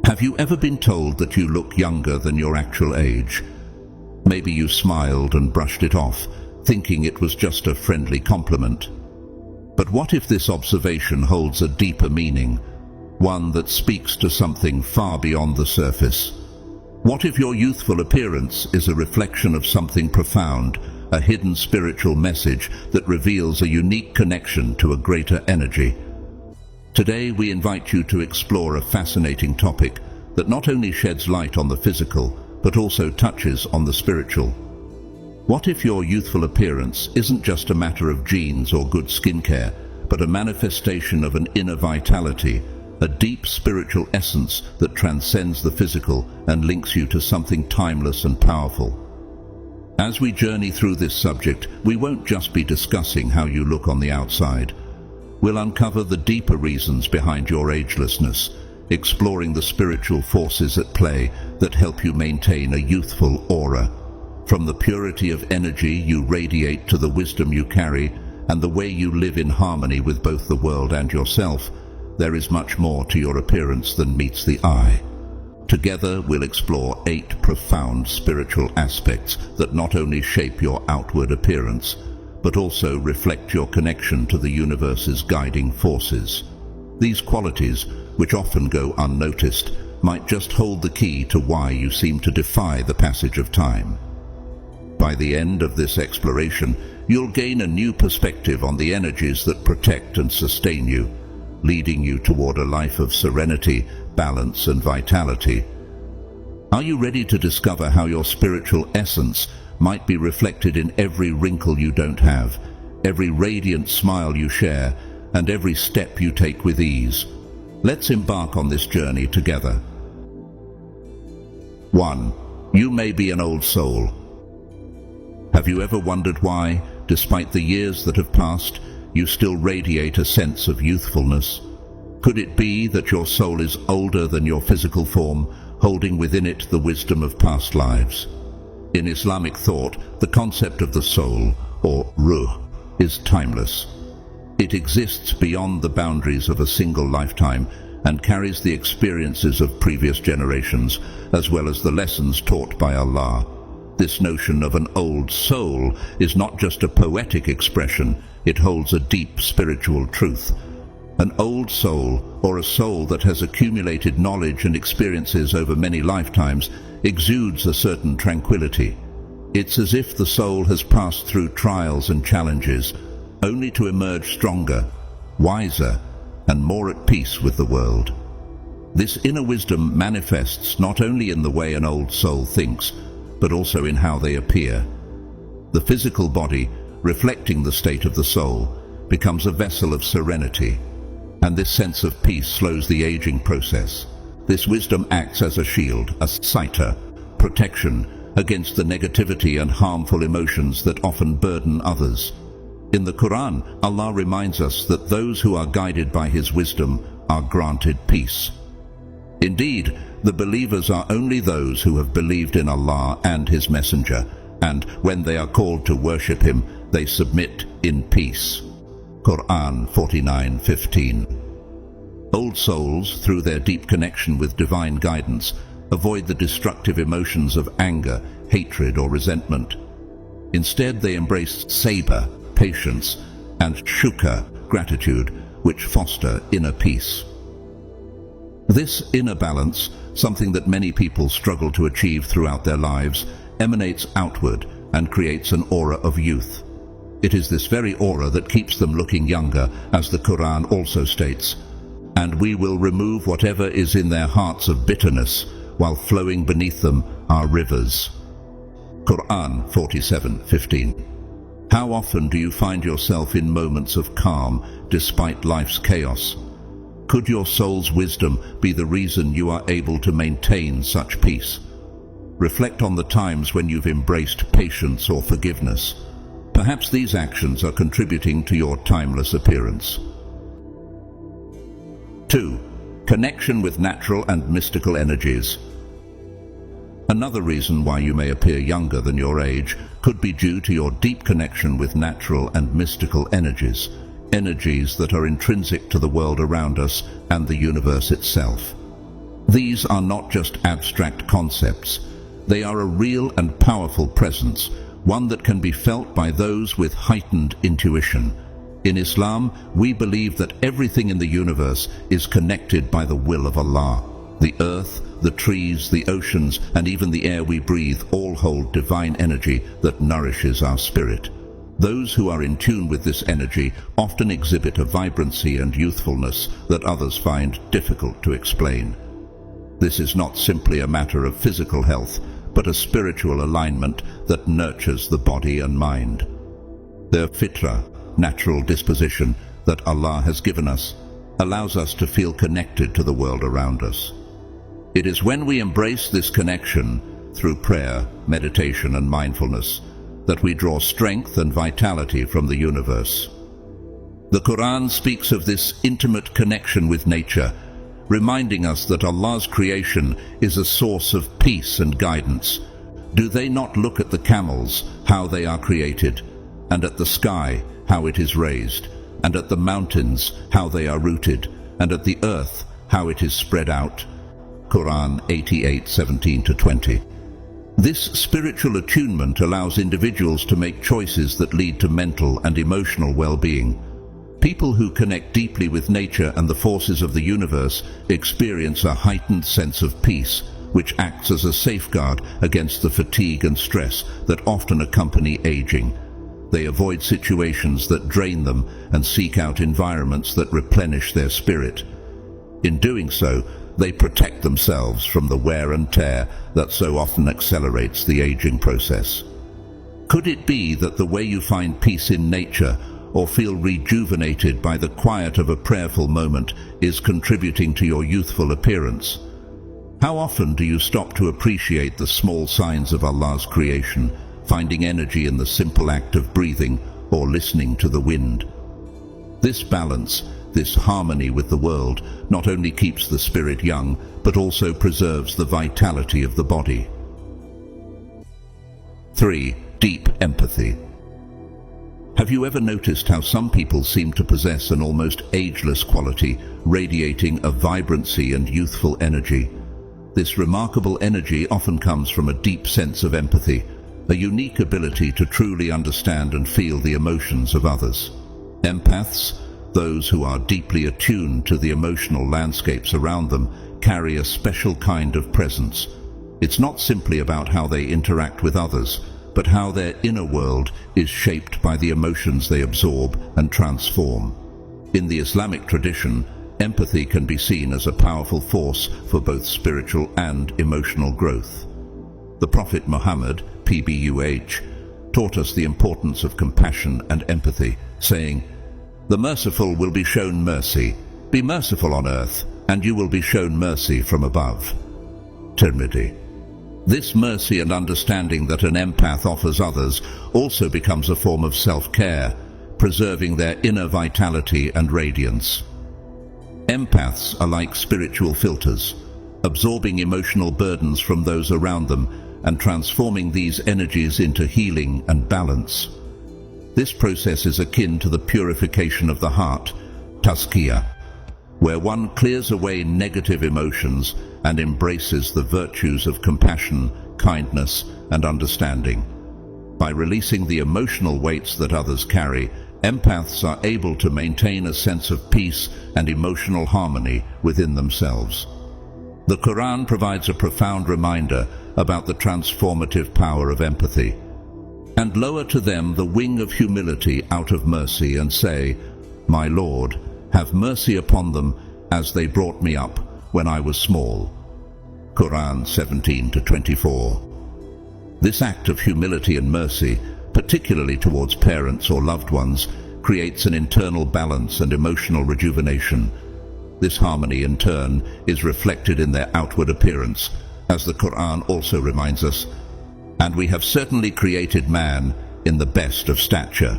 Have you ever been told that you look younger than your actual age? Maybe you smiled and brushed it off, thinking it was just a friendly compliment. But what if this observation holds a deeper meaning, one that speaks to something far beyond the surface? What if your youthful appearance is a reflection of something profound, a hidden spiritual message that reveals a unique connection to a greater energy? Today we invite you to explore a fascinating topic that not only sheds light on the physical, but also touches on the spiritual. What if your youthful appearance isn't just a matter of genes or good skincare, but a manifestation of an inner vitality, a deep spiritual essence that transcends the physical and links you to something timeless and powerful? As we journey through this subject, we won't just be discussing how you look on the outside. We'll uncover the deeper reasons behind your agelessness, exploring the spiritual forces at play that help you maintain a youthful aura. From the purity of energy you radiate to the wisdom you carry and the way you live in harmony with both the world and yourself, there is much more to your appearance than meets the eye. Together we'll explore 8 profound spiritual aspects that not only shape your outward appearance, but also reflect your connection to the universe's guiding forces. These qualities, which often go unnoticed, might just hold the key to why you seem to defy the passage of time. By the end of this exploration, you'll gain a new perspective on the energies that protect and sustain you, leading you toward a life of serenity, balance, and vitality. Are you ready to discover how your spiritual essence might be reflected in every wrinkle you don't have, every radiant smile you share, and every step you take with ease? Let's embark on this journey together. 1. You may be an old soul. Have you ever wondered why, despite the years that have passed, you still radiate a sense of youthfulness? Could it be that your soul is older than your physical form, holding within it the wisdom of past lives? In Islamic thought, the concept of the soul, or ruh, is timeless. It exists beyond the boundaries of a single lifetime and carries the experiences of previous generations, as well as the lessons taught by Allah. This notion of an old soul is not just a poetic expression, it holds a deep spiritual truth. An old soul, or a soul that has accumulated knowledge and experiences over many lifetimes, exudes a certain tranquility. It's as if the soul has passed through trials and challenges, only to emerge stronger, wiser, and more at peace with the world. This inner wisdom manifests not only in the way an old soul thinks, but also in how they appear. The physical body, reflecting the state of the soul, becomes a vessel of serenity, and this sense of peace slows the aging process. This wisdom acts as a shield, a saita, protection against the negativity and harmful emotions that often burden others. In the Quran, Allah reminds us that those who are guided by His wisdom are granted peace. Indeed, the believers are only those who have believed in Allah and His Messenger, and when they are called to worship Him, they submit in peace. Quran 49:15. Old souls, through their deep connection with divine guidance, avoid the destructive emotions of anger, hatred, or resentment. Instead, they embrace sabr, patience, and shukr, gratitude, which foster inner peace. This inner balance, something that many people struggle to achieve throughout their lives, emanates outward and creates an aura of youth. It is this very aura that keeps them looking younger, as the Quran also states, "And we will remove whatever is in their hearts of bitterness, while flowing beneath them are rivers." Quran 47:15. How often do you find yourself in moments of calm despite life's chaos? Could your soul's wisdom be the reason you are able to maintain such peace? Reflect on the times when you've embraced patience or forgiveness. Perhaps these actions are contributing to your timeless appearance. 2. Connection with natural and mystical energies. Another reason why you may appear younger than your age could be due to your deep connection with natural and mystical energies, energies that are intrinsic to the world around us and the universe itself. These are not just abstract concepts. They are a real and powerful presence, one that can be felt by those with heightened intuition. In Islam, we believe that everything in the universe is connected by the will of Allah. The earth, the trees, the oceans, and even the air we breathe all hold divine energy that nourishes our spirit. Those who are in tune with this energy often exhibit a vibrancy and youthfulness that others find difficult to explain. This is not simply a matter of physical health, but a spiritual alignment that nurtures the body and mind. Their fitra, natural disposition that Allah has given us, allows us to feel connected to the world around us. It is when we embrace this connection through prayer, meditation, and mindfulness that we draw strength and vitality from the universe. The Quran speaks of this intimate connection with nature, reminding us that Allah's creation is a source of peace and guidance. Do they not look at the camels, how they are created, and at the sky, how it is raised, and at the mountains, how they are rooted, and at the earth, how it is spread out? Quran 88:17-20. This spiritual attunement allows individuals to make choices that lead to mental and emotional well-being. People who connect deeply with nature and the forces of the universe experience a heightened sense of peace, which acts as a safeguard against the fatigue and stress that often accompany aging. They avoid situations that drain them and seek out environments that replenish their spirit. In doing so, they protect themselves from the wear and tear that so often accelerates the aging process. Could it be that the way you find peace in nature or feel rejuvenated by the quiet of a prayerful moment is contributing to your youthful appearance? How often do you stop to appreciate the small signs of Allah's creation, finding energy in the simple act of breathing or listening to the wind? This balance, this harmony with the world, not only keeps the spirit young, but also preserves the vitality of the body. 3. Deep empathy. Have you ever noticed how some people seem to possess an almost ageless quality, radiating a vibrancy and youthful energy? This remarkable energy often comes from a deep sense of empathy, a unique ability to truly understand and feel the emotions of others. Empaths, those who are deeply attuned to the emotional landscapes around them, carry a special kind of presence. It's not simply about how they interact with others, but how their inner world is shaped by the emotions they absorb and transform. In the Islamic tradition, empathy can be seen as a powerful force for both spiritual and emotional growth. The Prophet Muhammad, PBUH, taught us the importance of compassion and empathy, saying, "The merciful will be shown mercy. Be merciful on earth, and you will be shown mercy from above." Tirmidhi. This mercy and understanding that an empath offers others also becomes a form of self-care, preserving their inner vitality and radiance. Empaths are like spiritual filters, absorbing emotional burdens from those around them and transforming these energies into healing and balance. This process is akin to the purification of the heart, tazkiyah, where one clears away negative emotions and embraces the virtues of compassion, kindness, and understanding. By releasing the emotional weights that others carry, empaths are able to maintain a sense of peace and emotional harmony within themselves. The Quran provides a profound reminder about the transformative power of empathy. "And lower to them the wing of humility out of mercy, and say, 'My Lord, have mercy upon them, as they brought me up when I was small.'" Quran 17-24. This act of humility and mercy, particularly towards parents or loved ones, creates an internal balance and emotional rejuvenation. This harmony, in turn, is reflected in their outward appearance, as the Quran also reminds us, "And we have certainly created man in the best of stature."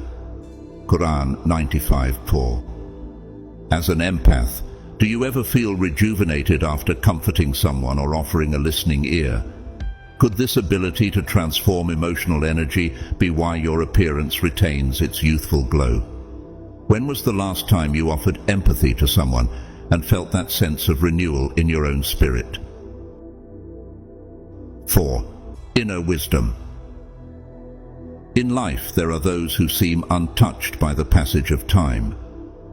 Quran 95:4. As an empath, do you ever feel rejuvenated after comforting someone or offering a listening ear? Could this ability to transform emotional energy be why your appearance retains its youthful glow? When was the last time you offered empathy to someone and felt that sense of renewal in your own spirit? 4. Inner wisdom. In life, there are those who seem untouched by the passage of time.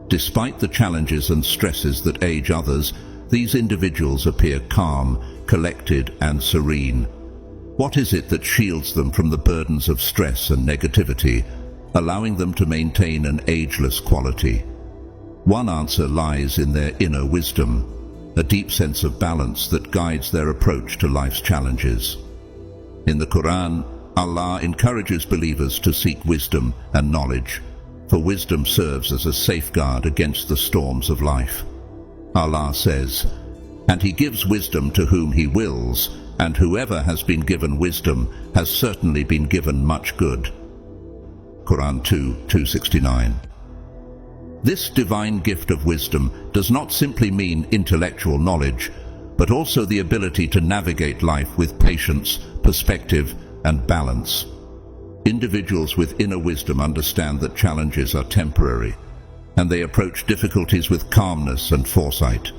Despite the challenges and stresses that age others, these individuals appear calm, collected, and serene. What is it that shields them from the burdens of stress and negativity, allowing them to maintain an ageless quality? One answer lies in their inner wisdom, a deep sense of balance that guides their approach to life's challenges. In the Quran, Allah encourages believers to seek wisdom and knowledge, for wisdom serves as a safeguard against the storms of life. Allah says, "And He gives wisdom to whom He wills, and whoever has been given wisdom has certainly been given much good." Quran 2:269. This divine gift of wisdom does not simply mean intellectual knowledge, but also the ability to navigate life with patience, perspective, and balance. Individuals with inner wisdom understand that challenges are temporary, and they approach difficulties with calmness and foresight.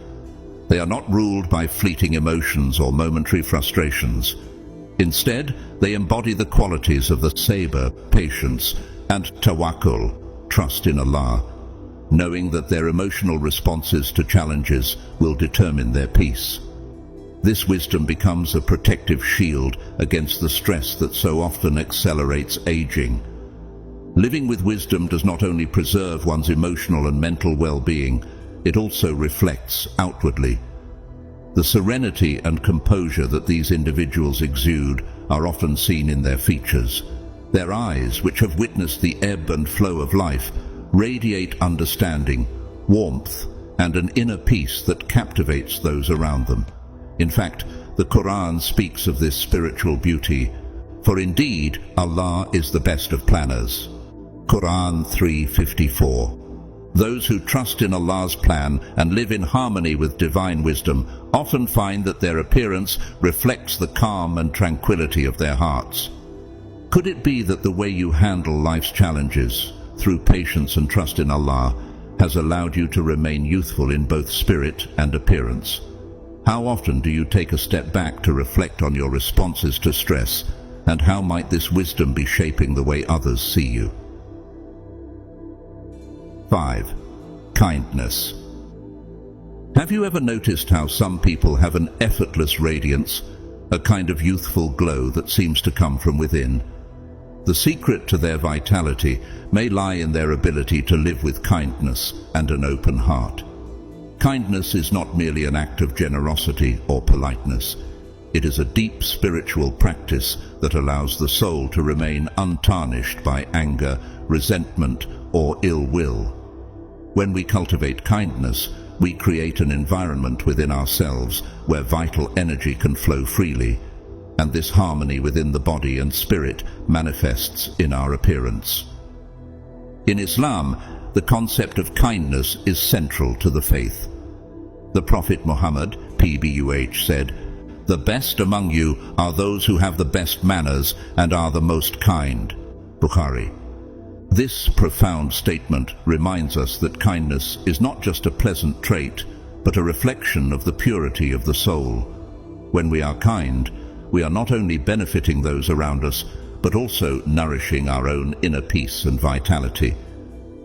They are not ruled by fleeting emotions or momentary frustrations. Instead, they embody the qualities of the sabr, patience, and tawakkul, trust in Allah, knowing that their emotional responses to challenges will determine their peace. This wisdom becomes a protective shield against the stress that so often accelerates aging. Living with wisdom does not only preserve one's emotional and mental well-being, it also reflects outwardly. The serenity and composure that these individuals exude are often seen in their features. Their eyes, which have witnessed the ebb and flow of life, radiate understanding, warmth, and an inner peace that captivates those around them. In fact, the Quran speaks of this spiritual beauty, for indeed Allah is the best of planners. Quran 3:54. Those who trust in Allah's plan and live in harmony with divine wisdom often find that their appearance reflects the calm and tranquility of their hearts. Could it be that the way you handle life's challenges, through patience and trust in Allah, has allowed you to remain youthful in both spirit and appearance? How often do you take a step back to reflect on your responses to stress, and how might this wisdom be shaping the way others see you? 5. Kindness. Have you ever noticed how some people have an effortless radiance, a kind of youthful glow that seems to come from within? The secret to their vitality may lie in their ability to live with kindness and an open heart. Kindness is not merely an act of generosity or politeness. It is a deep spiritual practice that allows the soul to remain untarnished by anger, resentment, or ill will. When we cultivate kindness, we create an environment within ourselves where vital energy can flow freely, and this harmony within the body and spirit manifests in our appearance. In Islam, the concept of kindness is central to the faith. The Prophet Muhammad, PBUH, said, "The best among you are those who have the best manners and are the most kind." Bukhari. This profound statement reminds us that kindness is not just a pleasant trait, but a reflection of the purity of the soul. When we are kind, we are not only benefiting those around us, but also nourishing our own inner peace and vitality.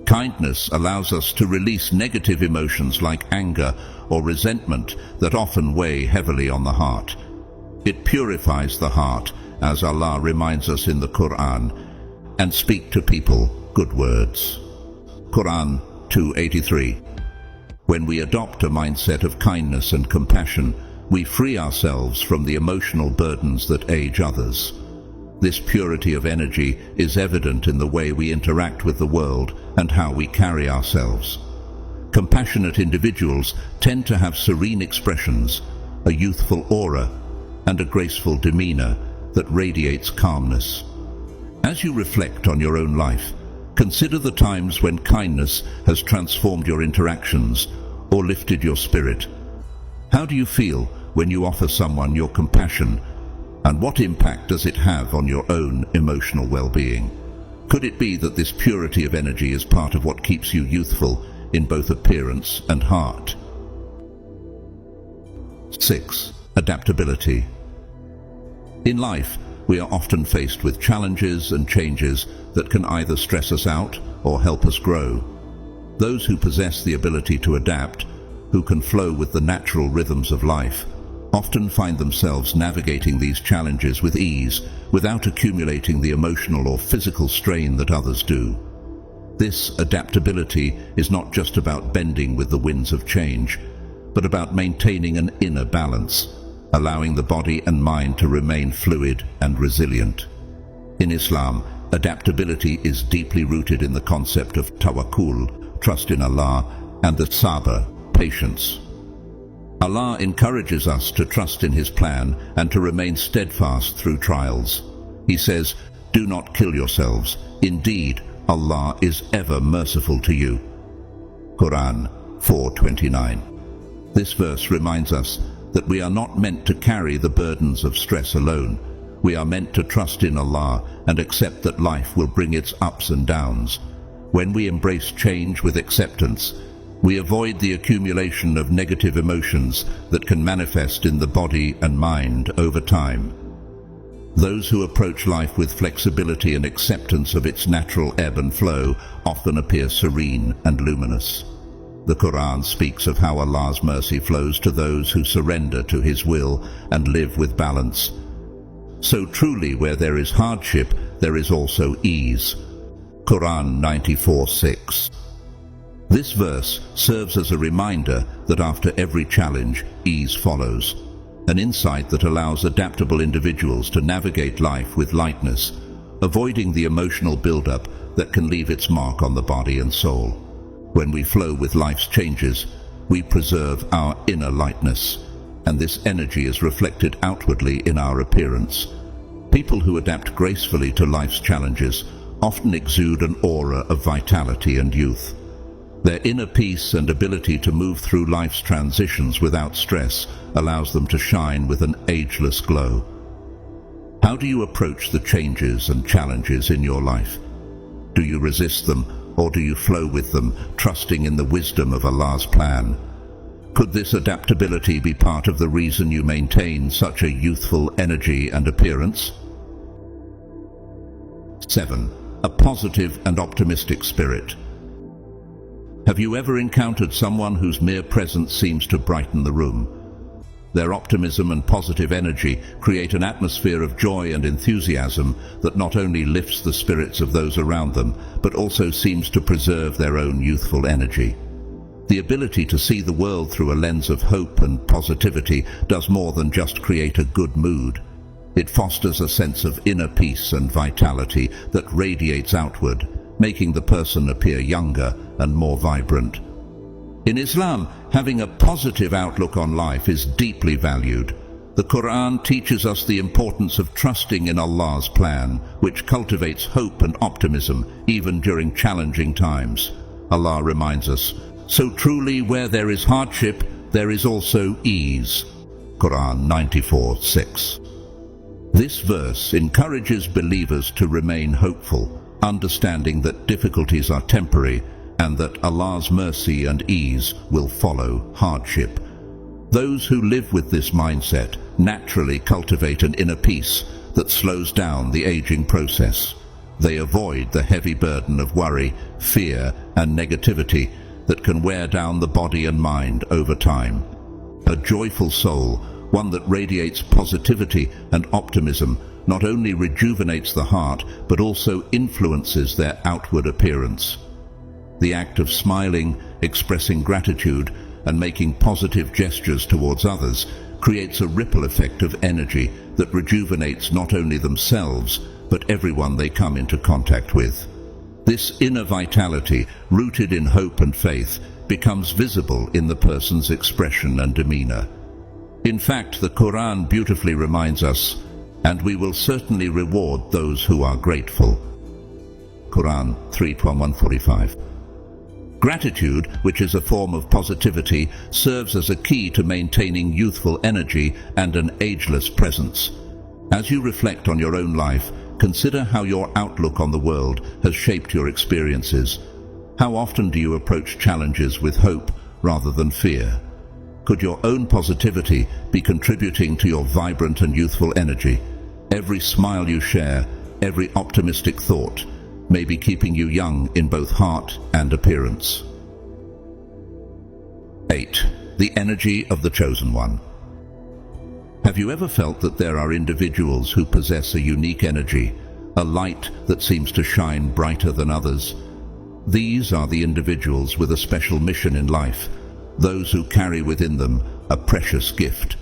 Kindness allows us to release negative emotions like anger or resentment that often weigh heavily on the heart. It purifies the heart, as Allah reminds us in the Quran, and speak to people good words. Quran 2:83. When we adopt a mindset of kindness and compassion, we free ourselves from the emotional burdens that age others. This purity of energy is evident in the way we interact with the world and how we carry ourselves. Compassionate individuals tend to have serene expressions, a youthful aura, and a graceful demeanor that radiates calmness. As you reflect on your own life, consider the times when kindness has transformed your interactions or lifted your spirit. How do you feel when you offer someone your compassion, and what impact does it have on your own emotional well-being? Could it be that this purity of energy is part of what keeps you youthful in both appearance and heart? 6. Adaptability. In life, we are often faced with challenges and changes that can either stress us out or help us grow. Those who possess the ability to adapt, who can flow with the natural rhythms of life, often find themselves navigating these challenges with ease, without accumulating the emotional or physical strain that others do. This adaptability is not just about bending with the winds of change, but about maintaining an inner balance, allowing the body and mind to remain fluid and resilient. In Islam, adaptability is deeply rooted in the concept of tawakkul, trust in Allah, and the sabr, patience. Allah encourages us to trust in His plan and to remain steadfast through trials. He says, "Do not kill yourselves. Indeed, Allah is ever merciful to you." Quran 4:29. This verse reminds us that we are not meant to carry the burdens of stress alone. We are meant to trust in Allah and accept that life will bring its ups and downs. When we embrace change with acceptance, we avoid the accumulation of negative emotions that can manifest in the body and mind over time. Those who approach life with flexibility and acceptance of its natural ebb and flow often appear serene and luminous. The Quran speaks of how Allah's mercy flows to those who surrender to His will and live with balance. So truly, where there is hardship, there is also ease. Quran 94:6. This verse serves as a reminder that after every challenge, ease follows, an insight that allows adaptable individuals to navigate life with lightness, avoiding the emotional build-up that can leave its mark on the body and soul. When we flow with life's changes, we preserve our inner lightness, and this energy is reflected outwardly in our appearance. People who adapt gracefully to life's challenges often exude an aura of vitality and youth. Their inner peace and ability to move through life's transitions without stress allows them to shine with an ageless glow. How do you approach the changes and challenges in your life? Do you resist them, or do you flow with them, trusting in the wisdom of Allah's plan? Could this adaptability be part of the reason you maintain such a youthful energy and appearance? 7. A positive and optimistic spirit. Have you ever encountered someone whose mere presence seems to brighten the room? Their optimism and positive energy create an atmosphere of joy and enthusiasm that not only lifts the spirits of those around them, but also seems to preserve their own youthful energy. The ability to see the world through a lens of hope and positivity does more than just create a good mood. It fosters a sense of inner peace and vitality that radiates outward, making the person appear younger and more vibrant. In Islam, having a positive outlook on life is deeply valued. The Quran teaches us the importance of trusting in Allah's plan, which cultivates hope and optimism even during challenging times. Allah reminds us, "So truly where there is hardship, there is also ease." Quran 94:6. This verse encourages believers to remain hopeful, understanding that difficulties are temporary and that Allah's mercy and ease will follow hardship. Those who live with this mindset naturally cultivate an inner peace that slows down the aging process. They avoid the heavy burden of worry, fear, and negativity that can wear down the body and mind over time. A joyful soul, one that radiates positivity and optimism, not only rejuvenates the heart, but also influences their outward appearance. The act of smiling, expressing gratitude, and making positive gestures towards others creates a ripple effect of energy that rejuvenates not only themselves, but everyone they come into contact with. This inner vitality, rooted in hope and faith, becomes visible in the person's expression and demeanor. In fact, the Quran beautifully reminds us, "And we will certainly reward those who are grateful." Quran 3:145. Gratitude, which is a form of positivity, serves as a key to maintaining youthful energy and an ageless presence. As you reflect on your own life, consider how your outlook on the world has shaped your experiences. How often do you approach challenges with hope rather than fear? Could your own positivity be contributing to your vibrant and youthful energy? Every smile you share, every optimistic thought, may be keeping you young in both heart and appearance. 8. The energy of the chosen one. Have you ever felt that there are individuals who possess a unique energy, a light that seems to shine brighter than others? These are the individuals with a special mission in life, those who carry within them a precious gift,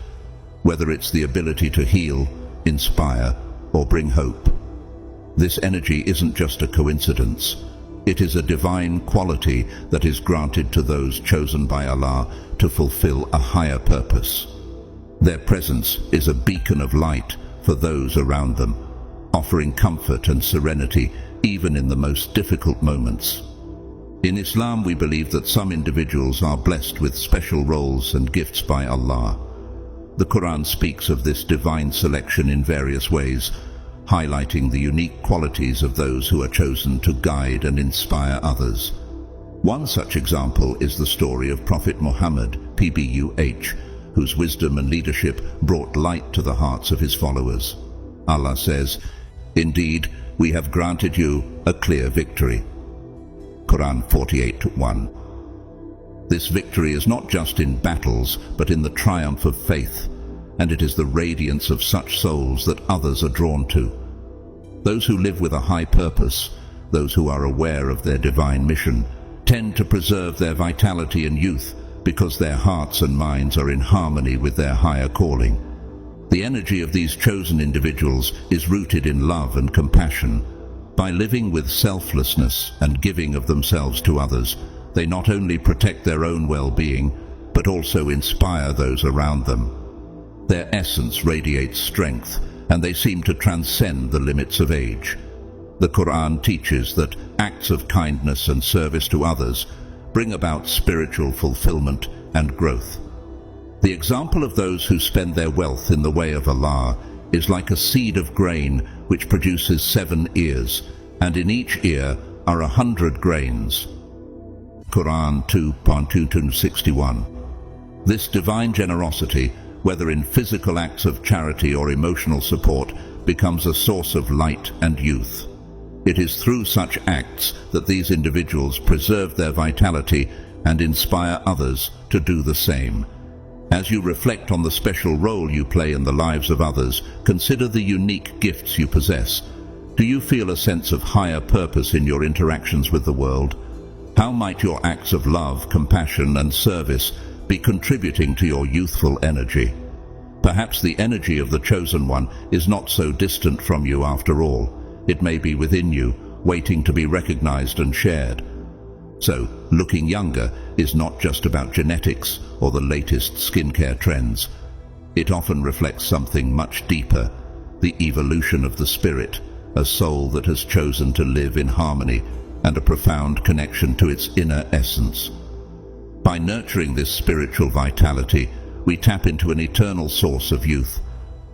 whether it's the ability to heal, inspire, or bring hope. This energy isn't just a coincidence. It is a divine quality that is granted to those chosen by Allah to fulfill a higher purpose. Their presence is a beacon of light for those around them, offering comfort and serenity even in the most difficult moments. In Islam, we believe that some individuals are blessed with special roles and gifts by Allah. The Quran speaks of this divine selection in various ways, highlighting the unique qualities of those who are chosen to guide and inspire others. One such example is the story of Prophet Muhammad, PBUH, whose wisdom and leadership brought light to the hearts of his followers. Allah says, "Indeed, we have granted you a clear victory." Quran 48:1. This victory is not just in battles, but in the triumph of faith, and it is the radiance of such souls that others are drawn to. Those who live with a high purpose, those who are aware of their divine mission, tend to preserve their vitality and youth because their hearts and minds are in harmony with their higher calling. The energy of these chosen individuals is rooted in love and compassion. By living with selflessness and giving of themselves to others, they not only protect their own well-being, but also inspire those around them. Their essence radiates strength, and they seem to transcend the limits of age. The Quran teaches that acts of kindness and service to others bring about spiritual fulfillment and growth. The example of those who spend their wealth in the way of Allah is like a seed of grain which produces 7 ears, and in each ear are 100 grains. Quran 2:261. This divine generosity, whether in physical acts of charity or emotional support, becomes a source of light and youth. It is through such acts that these individuals preserve their vitality and inspire others to do the same. As you reflect on the special role you play in the lives of others, consider the unique gifts you possess. Do you feel a sense of higher purpose in your interactions with the world? How might your acts of love, compassion, and service be contributing to your youthful energy? Perhaps the energy of the chosen one is not so distant from you after all. It may be within you, waiting to be recognized and shared. So, looking younger is not just about genetics or the latest skincare trends. It often reflects something much deeper, the evolution of the spirit, a soul that has chosen to live in harmony and a profound connection to its inner essence. By nurturing this spiritual vitality, we tap into an eternal source of youth,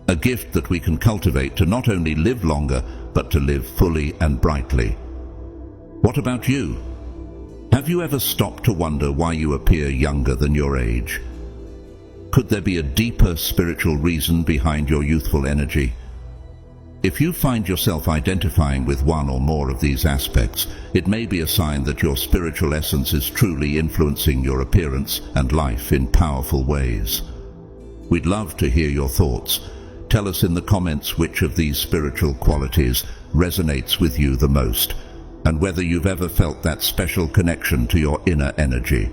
a gift that we can cultivate to not only live longer, but to live fully and brightly. What about you? Have you ever stopped to wonder why you appear younger than your age? Could there be a deeper spiritual reason behind your youthful energy? If you find yourself identifying with one or more of these aspects, it may be a sign that your spiritual essence is truly influencing your appearance and life in powerful ways. We'd love to hear your thoughts. Tell us in the comments which of these spiritual qualities resonates with you the most, and whether you've ever felt that special connection to your inner energy.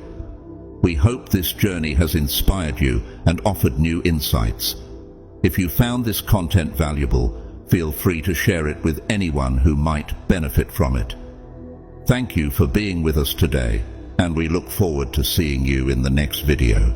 We hope this journey has inspired you and offered new insights. If you found this content valuable, feel free to share it with anyone who might benefit from it. Thank you for being with us today, and we look forward to seeing you in the next video.